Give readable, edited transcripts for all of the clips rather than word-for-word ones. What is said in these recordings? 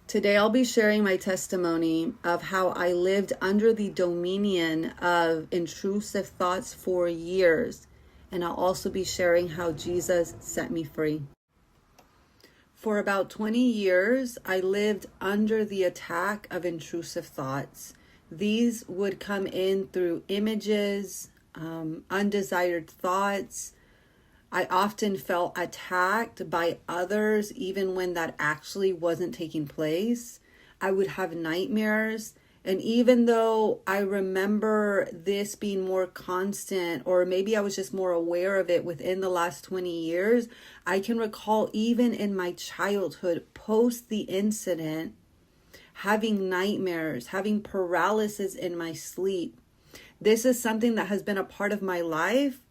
Today I'll be sharing my testimony of how I lived under the dominion of intrusive thoughts for years, and I'll also be sharing how Jesus set me free. For about 20 years, I lived under the attack of intrusive thoughts. These would come in through images, undesired thoughts. I often felt attacked by others, even when that actually wasn't taking place. I would have nightmares. And even though I remember this being more constant, or maybe I was just more aware of it within the last 20 years, I can recall even in my childhood, post the incident, having nightmares, having paralysis in my sleep. This is something that has been a part of my life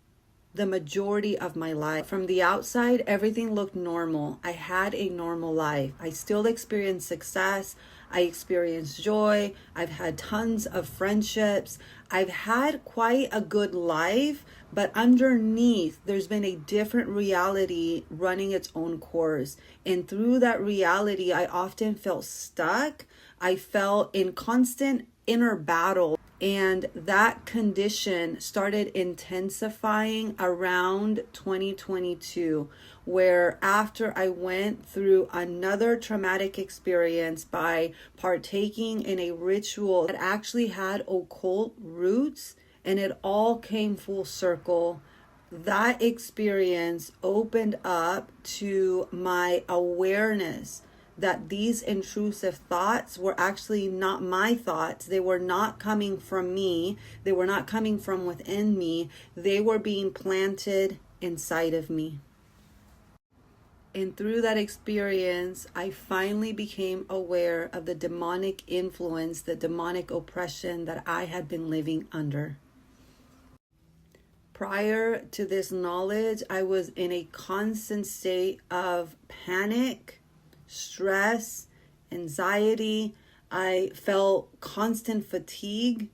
the majority of my life. From the outside, everything looked normal. I had a normal life. I still experienced success. I experienced joy. I've had tons of friendships. I've had quite a good life, but underneath, there's been a different reality running its own course. And through that reality, I often felt stuck. I felt in constant inner battle. And that condition started intensifying around 2022, where after I went through another traumatic experience by partaking in a ritual that actually had occult roots, and it all came full circle. That experience opened up to my awareness that these intrusive thoughts were actually not my thoughts. They were not coming from me. They were not coming from within me. They were being planted inside of me. And through that experience, I finally became aware of the demonic influence, the demonic oppression that I had been living under. Prior to this knowledge, I was in a constant state of panic, stress, anxiety. I felt constant fatigue.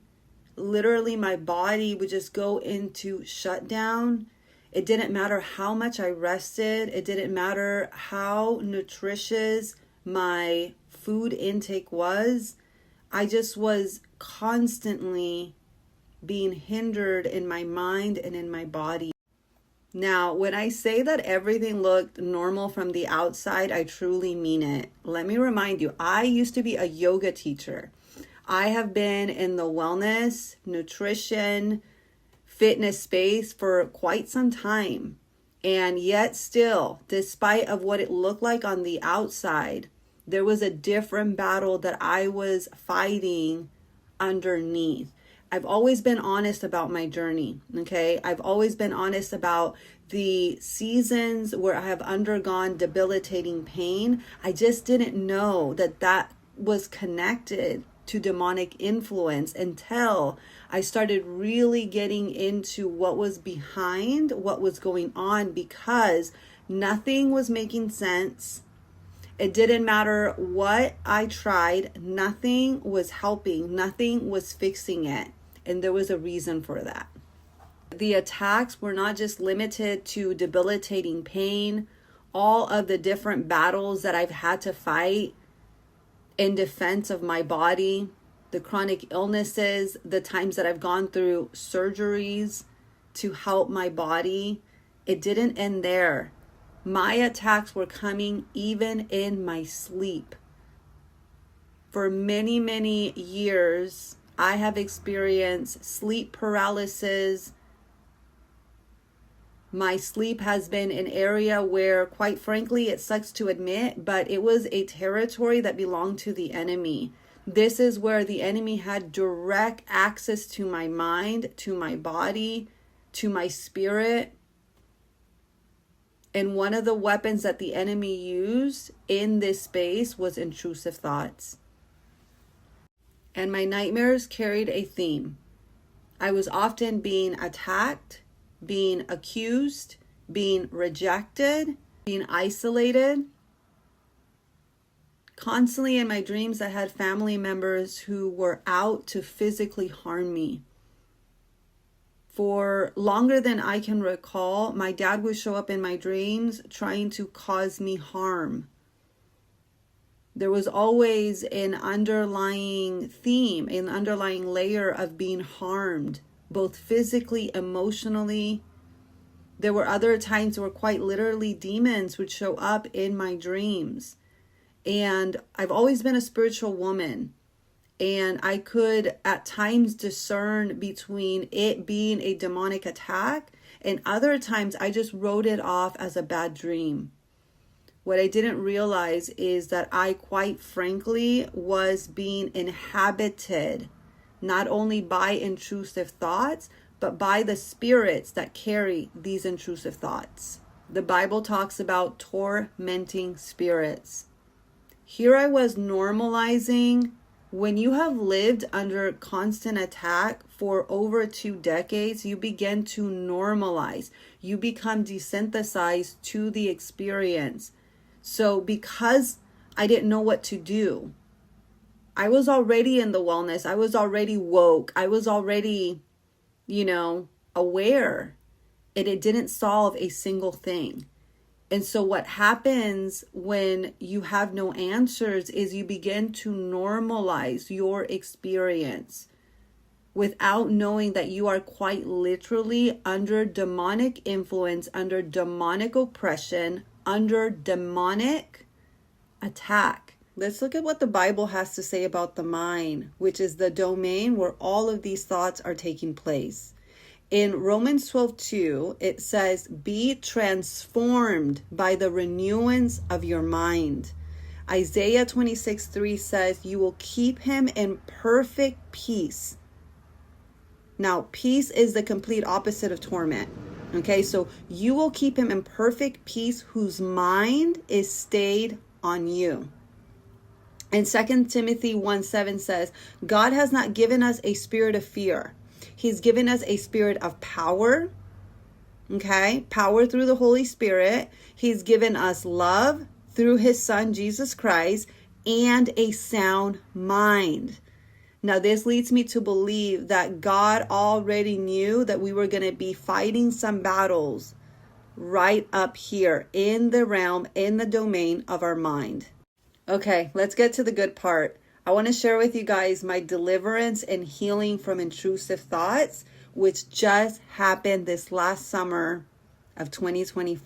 Literally, my body would just go into shutdown. It didn't matter how much I rested. It didn't matter how nutritious my food intake was. I just was constantly being hindered in my mind and in my body. Now, when I say that everything looked normal from the outside, I truly mean it. Let me remind you, I used to be a yoga teacher. I have been in the wellness, nutrition, fitness space for quite some time. And yet still, despite of what it looked like on the outside, there was a different battle that I was fighting underneath. I've always been honest about my journey, okay? I've always been honest about the seasons where I have undergone debilitating pain. I just didn't know that that was connected to demonic influence until I started really getting into what was behind what was going on, because nothing was making sense. It didn't matter what I tried. Nothing was helping. Nothing was fixing it. And there was a reason for that. The attacks were not just limited to debilitating pain. All of the different battles that I've had to fight in defense of my body, the chronic illnesses, the times that I've gone through surgeries to help my body, it didn't end there. My attacks were coming even in my sleep. For many, many years, I have experienced sleep paralysis. My sleep has been an area where, quite frankly, it sucks to admit, but it was a territory that belonged to the enemy. This is where the enemy had direct access to my mind, to my body, to my spirit. And one of the weapons that the enemy used in this space was intrusive thoughts. And my nightmares carried a theme. I was often being attacked, being accused, being rejected, being isolated. Constantly in my dreams, I had family members who were out to physically harm me. For longer than I can recall, my dad would show up in my dreams trying to cause me harm. There was always an underlying theme, an underlying layer of being harmed, both physically, emotionally. There were other times where quite literally demons would show up in my dreams. And I've always been a spiritual woman. And I could at times discern between it being a demonic attack, and other times I just wrote it off as a bad dream. What I didn't realize is that I quite frankly was being inhabited not only by intrusive thoughts, but by the spirits that carry these intrusive thoughts. The Bible talks about tormenting spirits. Here I was normalizing. When you have lived under constant attack for over 2 decades, you begin to normalize. You become desensitized to the experience. So because I didn't know what to do, I was already in the wellness. I was already woke. I was already, aware. And it didn't solve a single thing. And so what happens when you have no answers is you begin to normalize your experience without knowing that you are quite literally under demonic influence, under demonic oppression, under demonic attack. Let's look at what the Bible has to say about the mind, which is the domain where all of these thoughts are taking place. In Romans 12:2, it says, be transformed by the renewance of your mind. Isaiah 26:3 says, you will keep him in perfect peace. Now, peace is the complete opposite of torment. Okay, so you will keep him in perfect peace whose mind is stayed on you. And 2 Timothy 1:7 says, God has not given us a spirit of fear. He's given us a spirit of power, okay? Power through the Holy Spirit. He's given us love through his son, Jesus Christ, and a sound mind. Now, this leads me to believe that God already knew that we were going to be fighting some battles right up here in the realm, in the domain of our mind. Okay, let's get to the good part. I want to share with you guys my deliverance and healing from intrusive thoughts, which just happened this last summer of 2025.